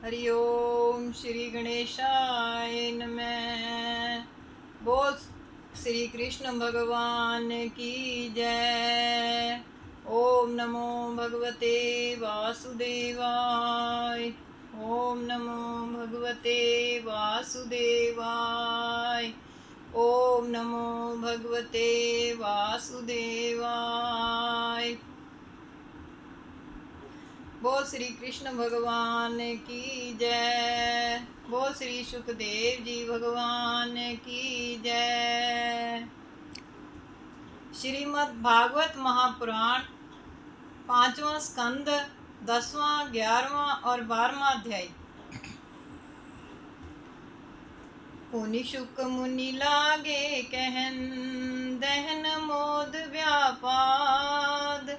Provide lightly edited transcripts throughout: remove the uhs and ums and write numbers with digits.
हरि ओम श्री गणेशाय नमः। बोल श्री कृष्ण भगवान की जय। ओम नमो भगवते वासुदेवाय। ओम नमो भगवते वासुदेवाय। ओम नमो भगवते वासुदेवाय। बोल श्री कृष्ण भगवान की जय। बोल श्री सुखदेव जी भगवान की जय। श्रीमद् भागवत महापुराण 5वां स्कंद 10वां 11वां और 12वां अध्याय। पुनि शुक मुनि लागे कहन दहन मोद व्यापाद।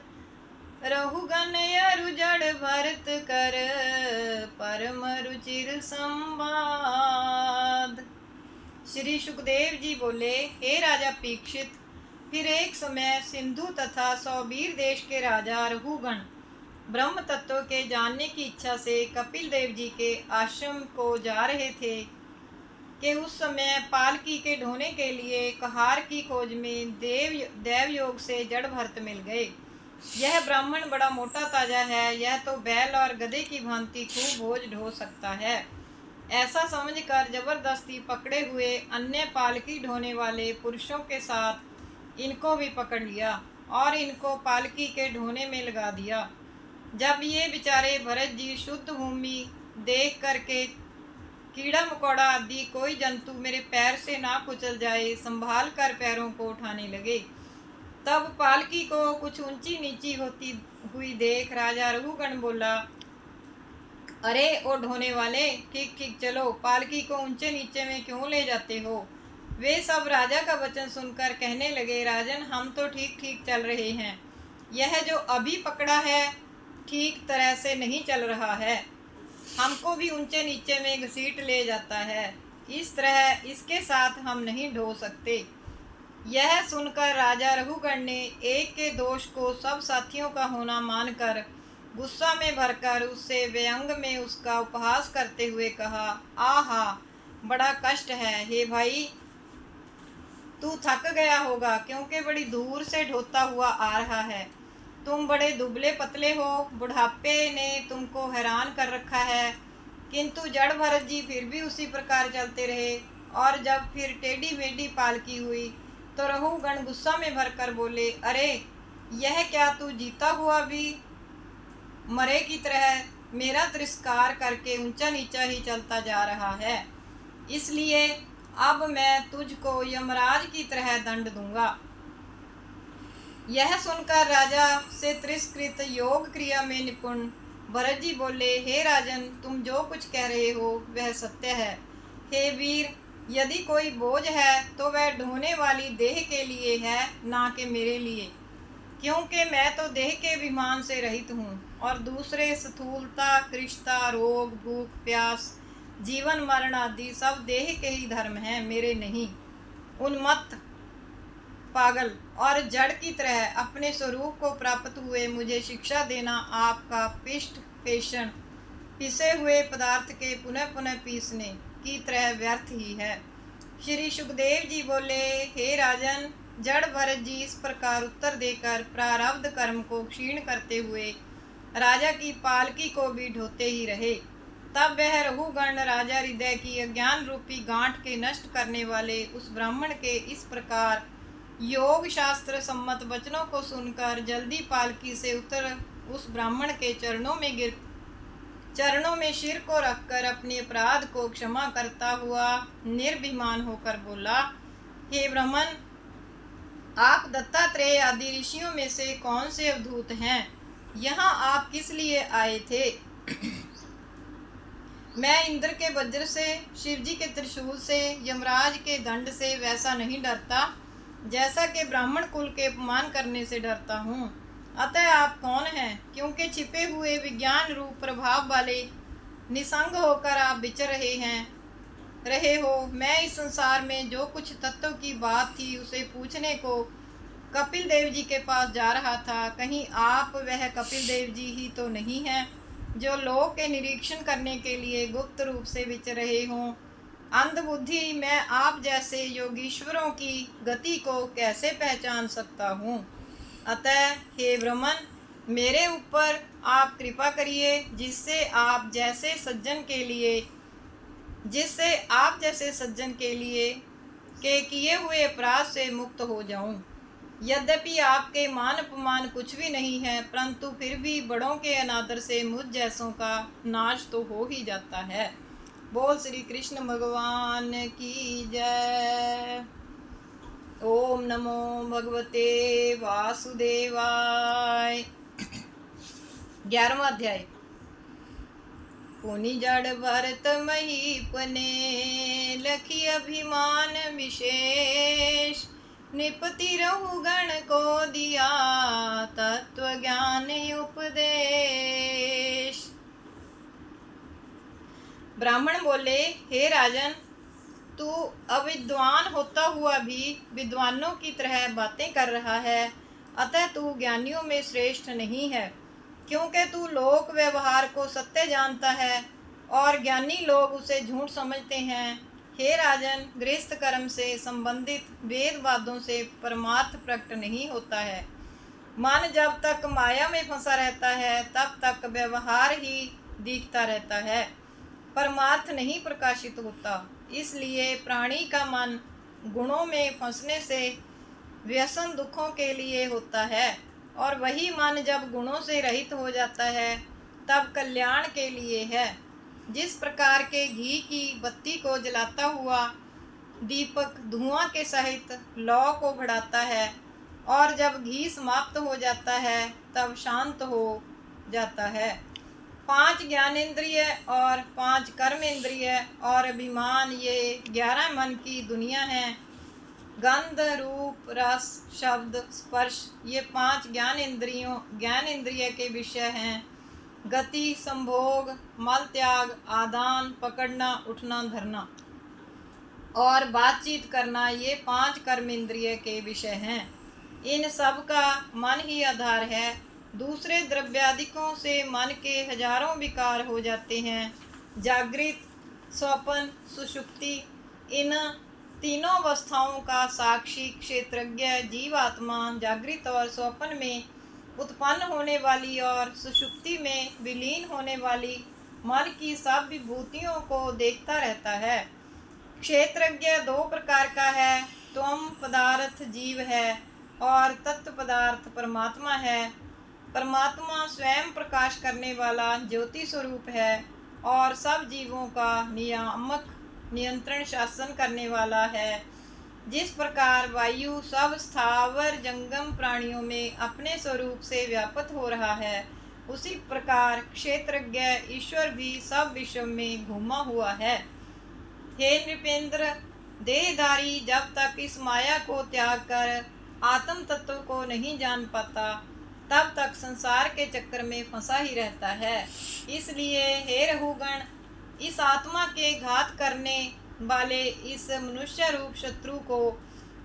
रहुगन यरु जड़ भरत कर परम रुचिर संवाद। श्री सुखदेव जी बोले, हे राजा परीक्षित, फिर एक समय सिंधु तथा सौबीर देश के राजा रहुगण ब्रह्म तत्व के जानने की इच्छा से कपिल देव जी के आश्रम को जा रहे थे कि उस समय पालकी के ढोने के लिए कहार की खोज में देव योग से जड़ भरत मिल गए। यह ब्राह्मण बड़ा मोटा ताजा है, यह तो बैल और गधे की भांति खूब बोझ ढो सकता है। ऐसा समझकर जबरदस्ती पकड़े हुए अन्य पालकी ढोने वाले पुरुषों के साथ इनको भी पकड़ लिया और इनको पालकी के ढोने में लगा दिया। जब ये बेचारे भरत जी शुद्ध भूमि देख करके कीड़ा मकोड़ा आदि कोई जंतु मेरे पैर से ना कुचल जाए संभाल कर पैरों को उठाने लगे, तब पालकी को कुछ ऊंची नीची होती हुई देख राजा रघुगण बोला, अरे ओ ढोने वाले, ठीक ठीक चलो, पालकी को ऊंचे नीचे में क्यों ले जाते हो। वे सब राजा का वचन सुनकर कहने लगे, राजन, हम तो ठीक ठीक चल रहे हैं, यह जो अभी पकड़ा है ठीक तरह से नहीं चल रहा है, हमको भी ऊंचे नीचे में घसीट ले जाता है, इस तरह इसके साथ हम नहीं ढो सकते। यह सुनकर राजा रघुगण ने एक के दोष को सब साथियों का होना मानकर गुस्सा में भरकर उससे व्यंग में उसका उपहास करते हुए कहा, आहा, बड़ा कष्ट है। हे भाई, तू थक गया होगा क्योंकि बड़ी दूर से ढोता हुआ आ रहा है। तुम बड़े दुबले पतले हो, बुढ़ापे ने तुमको हैरान कर रखा है। किंतु जड़ भरत जी फिर भी उसी प्रकार चलते रहे और जब फिर टेढ़ी मेढ़ी पालकी हुई तो रघुगण गुस्सा में भरकर बोले, अरे यह क्या तू जीता हुआ भी मरे की तरह मेरा तिरस्कार करके ऊंचा नीचा ही चलता जा रहा है, इसलिए अब मैं तुझको यमराज की तरह दंड दूंगा। यह सुनकर राजा से तिरस्कृत योग क्रिया में निपुण भरत जी बोले, हे राजन, तुम जो कुछ कह रहे हो वह सत्य है। हे वीर, यदि कोई बोझ है तो वह ढोने वाली देह के लिए है, ना कि मेरे लिए, क्योंकि मैं तो देह के अभिमान से रहित हूँ और दूसरे स्थूलता, कृष्णता, रोग, भूख, प्यास, जीवन मरण आदि सब देह के ही धर्म हैं, मेरे नहीं। उन्मत्त, पागल और जड़ की तरह अपने स्वरूप को प्राप्त हुए मुझे शिक्षा देना आपका पिष्ट पेषण पिसे हुए पदार्थ के पुनः पुनः पीसने की तरह व्यर्थ ही है। श्री सुखदेव जी बोले, हे राजन, जड़ भरत जी इस प्रकार उत्तर देकर प्रारब्ध कर्म को क्षीण करते हुए राजा की पालकी को भी ढोते ही रहे। तब वह रघुगण राजा हृदय की अज्ञान रूपी गांठ के नष्ट करने वाले उस ब्राह्मण के इस प्रकार योग शास्त्र सम्मत वचनों को सुनकर जल्दी पालकी से उतर उस ब्राह्मण के चरणों में सिर को रखकर अपने अपराध को क्षमा करता हुआ निर्भिमान होकर बोला, हे ब्राह्मण, आप दत्तात्रेय आदि ऋषियों में से कौन से अवधूत हैं? यहाँ आप किस लिए आए थे? मैं इंद्र के वज्र से, शिवजी के त्रिशूल से, यमराज के दंड से वैसा नहीं डरता जैसा कि ब्राह्मण कुल के अपमान करने से डरता हूँ। अतः आप कौन हैं? क्योंकि छिपे हुए विज्ञान रूप प्रभाव वाले निसंग होकर आप विचर रहे हो। मैं इस संसार में जो कुछ तत्व की बात थी उसे पूछने को कपिल देव जी के पास जा रहा था। कहीं आप वह कपिल देव जी ही तो नहीं हैं? जो लोक के निरीक्षण करने के लिए गुप्त रूप से विचर रहे हों। अंधबुद्धि मैं आप जैसे योगीश्वरों की गति को कैसे पहचान सकता हूँ। अतः हे ब्रह्मन, मेरे ऊपर आप कृपा करिए, जिससे आप जैसे सज्जन के लिए के किए हुए अपराध से मुक्त हो जाऊं। यद्यपि आपके मान अपमान कुछ भी नहीं है, परंतु फिर भी बड़ों के अनादर से मुझ जैसों का नाश तो हो ही जाता है। बोल श्री कृष्ण भगवान की जय। ओम नमो भगवते वासुदेवाय। 11वां अध्याय। पुनि जड़ भरत महीपने, लखी अभिमान विशेष, निपति रहुगण को दिया तत्व ज्ञान उपदेश। ब्राह्मण बोले, हे राजन, तू अविद्वान होता हुआ भी विद्वानों की तरह बातें कर रहा है, अतः तू ज्ञानियों में श्रेष्ठ नहीं है, क्योंकि तू लोक व्यवहार को सत्य जानता है और ज्ञानी लोग उसे झूठ समझते हैं। हे राजन, गृहस्थ कर्म से संबंधित वेदवादों से परमार्थ प्रकट नहीं होता है। मन जब तक माया में फंसा रहता है तब तक व्यवहार ही दिखता रहता है, परमार्थ नहीं प्रकाशित होता। इसलिए प्राणी का मन गुणों में फंसने से व्यसन दुखों के लिए होता है, और वही मन जब गुणों से रहित हो जाता है तब कल्याण के लिए है। जिस प्रकार के घी की बत्ती को जलाता हुआ दीपक धुआं के सहित लौ को बढ़ाता है, और जब घी समाप्त हो जाता है तब शांत हो जाता है। 5 ज्ञानेंद्रिय और 5 कर्मेंद्रिय और अभिमान, ये 11 मन की दुनिया हैं। गंध, रूप, रस, शब्द, स्पर्श, ये 5 ज्ञानेंद्रिय के विषय हैं। गति, संभोग, मल त्याग, आदान, पकड़ना, उठना, धरना और बातचीत करना, ये 5 कर्मेंद्रिय के विषय हैं। इन सब का मन ही आधार है। दूसरे द्रव्यादिकों से मन के हजारों विकार हो जाते हैं। जागृत, स्वप्न, सुषुप्ति, इन तीनों अवस्थाओं का साक्षी क्षेत्रज्ञ जीवात्मा जागृत और स्वप्न में उत्पन्न होने वाली और सुषुप्ति में विलीन होने वाली मन की सब विभूतियों को देखता रहता है। क्षेत्रज्ञ 2 प्रकार का है, त्वम पदार्थ जीव है और तत्व पदार्थ परमात्मा है। परमात्मा स्वयं प्रकाश करने वाला ज्योति स्वरूप है और सब जीवों का नियामक, नियंत्रण, शासन करने वाला है। जिस प्रकार वायु सब स्थावर जंगम प्राणियों में अपने स्वरूप से व्याप्त हो रहा है, उसी प्रकार क्षेत्रज्ञ ईश्वर भी सब विश्व में घूमा हुआ है। हे नृपेंद्र, देहधारी जब तक इस माया को त्याग कर आत्म तत्व को नहीं जान पाता, तब तक संसार के चक्कर में फंसा ही रहता है। इसलिए हे रहुगण, इस आत्मा के घात करने वाले इस मनुष्य रूप शत्रु को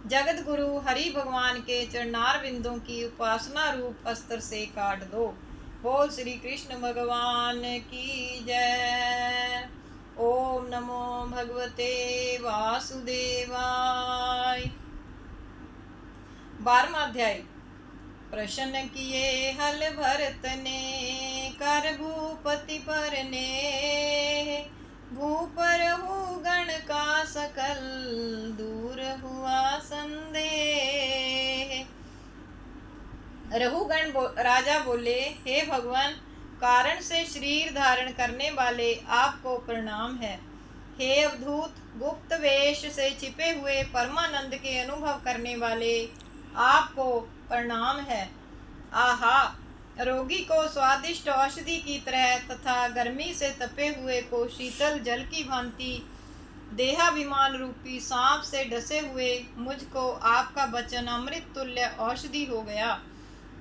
जगत गुरु हरि भगवान के चरणार बिंदों की उपासना रूप अस्त्र से काट दो। बोल श्री कृष्ण भगवान की जय। ओम नमो भगवते वासुदेवाय। 12वां अध्याय। प्रश्न किए हल भरत ने, कर भूपति पर ने, भूपर हु गण का सकल, दूर हुआ संदेह। रहुगण राजा बोले, हे भगवान, कारण से शरीर धारण करने वाले आपको प्रणाम है। हे अवधूत, गुप्त वेश से छिपे हुए परमानंद के अनुभव करने वाले आपको प्रणाम है। आहा, रोगी को स्वादिष्ट औषधि की तरह तथा गर्मी से तपे हुए को शीतल जल की भांति देहाभिमान रूपी सांप से डसे हुए मुझको आपका वचन अमृत तुल्य औषधि हो गया।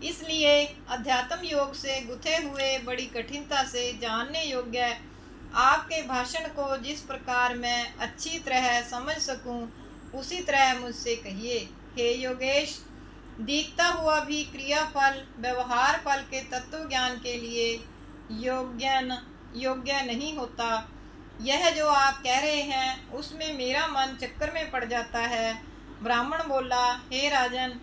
इसलिए अध्यात्म योग से गुथे हुए बड़ी कठिनता से जानने योग्य आपके भाषण को जिस प्रकार मैं अच्छी तरह समझ सकूं, उसी तरह मुझसे कहिए। हे योगेश, दिखता हुआ भी क्रिया फल व्यवहार फल के तत्व ज्ञान के लिए योग्य नहीं होता। यह जो आप कह रहे हैं उसमें मेरा मन चक्कर में पड़ जाता है। ब्राह्मण बोला, हे राजन,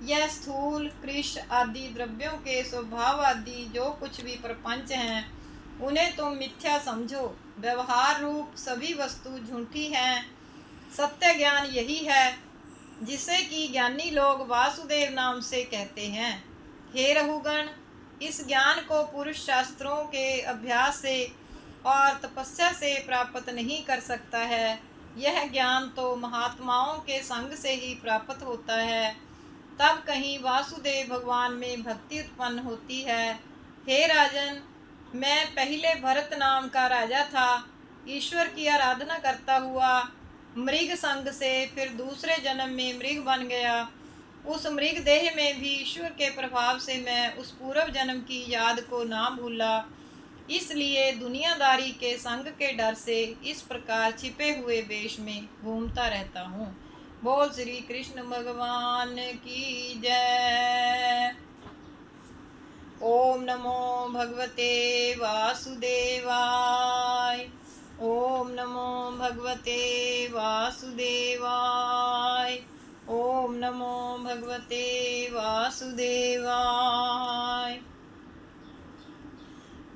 यह स्थूल कृष आदि द्रव्यों के स्वभाव आदि जो कुछ भी प्रपंच हैं उन्हें तुम मिथ्या समझो। व्यवहार रूप सभी वस्तु झूठी हैं। सत्य ज्ञान यही है जिसे कि ज्ञानी लोग वासुदेव नाम से कहते हैं। हे रहुगण, इस ज्ञान को पुरुष शास्त्रों के अभ्यास से और तपस्या से प्राप्त नहीं कर सकता है। यह ज्ञान तो महात्माओं के संग से ही प्राप्त होता है, तब कहीं वासुदेव भगवान में भक्ति उत्पन्न होती है। हे राजन, मैं पहले भरत नाम का राजा था। ईश्वर की आराधना करता हुआ मृग संग से फिर दूसरे जन्म में मृग बन गया। उस मृग देह में भी ईश्वर के प्रभाव से मैं उस पूर्व जन्म की याद को ना भूला, इसलिए दुनियादारी के संग के डर से इस प्रकार छिपे हुए वेश में घूमता रहता हूँ। बोल श्री कृष्ण भगवान की जय। ओम नमो भगवते वासुदेवाय। ओम नमो भगवते वासुदेवाय। ओम नमो भगवते वासुदेवाय।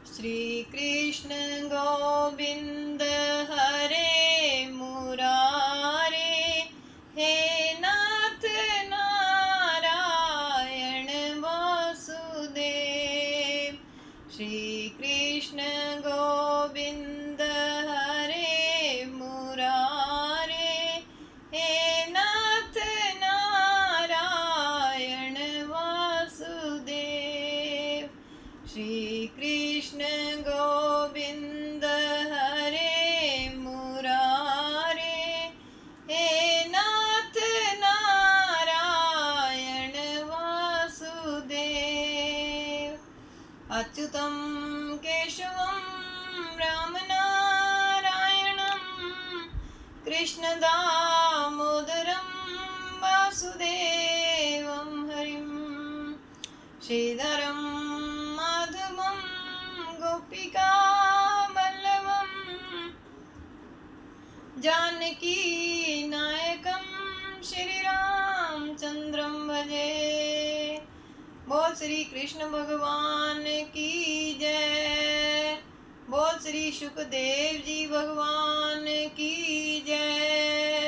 श्री कृष्ण गोविंद हरे मुरारे, हे नाथ नारायण वासुदेव। श्री कृष्ण गोविंद हरे मुरारे, हे नाथ नारायण वासुदेव। श्री कृष्ण गोविंद हरे मुरारे, हे नाथ नारायण वासुदेव। अच्युतं केशवं राम नारायणं कृष्णदामोदरं वासुदेवं हरिं। श्रीधरं माधवं गोपिका वल्लभं जानकी नायकं श्रीरामचंद्रं भजे। बोल श्री कृष्ण भगवान की जय। बोल श्री सुखदेव जी भगवान की जय।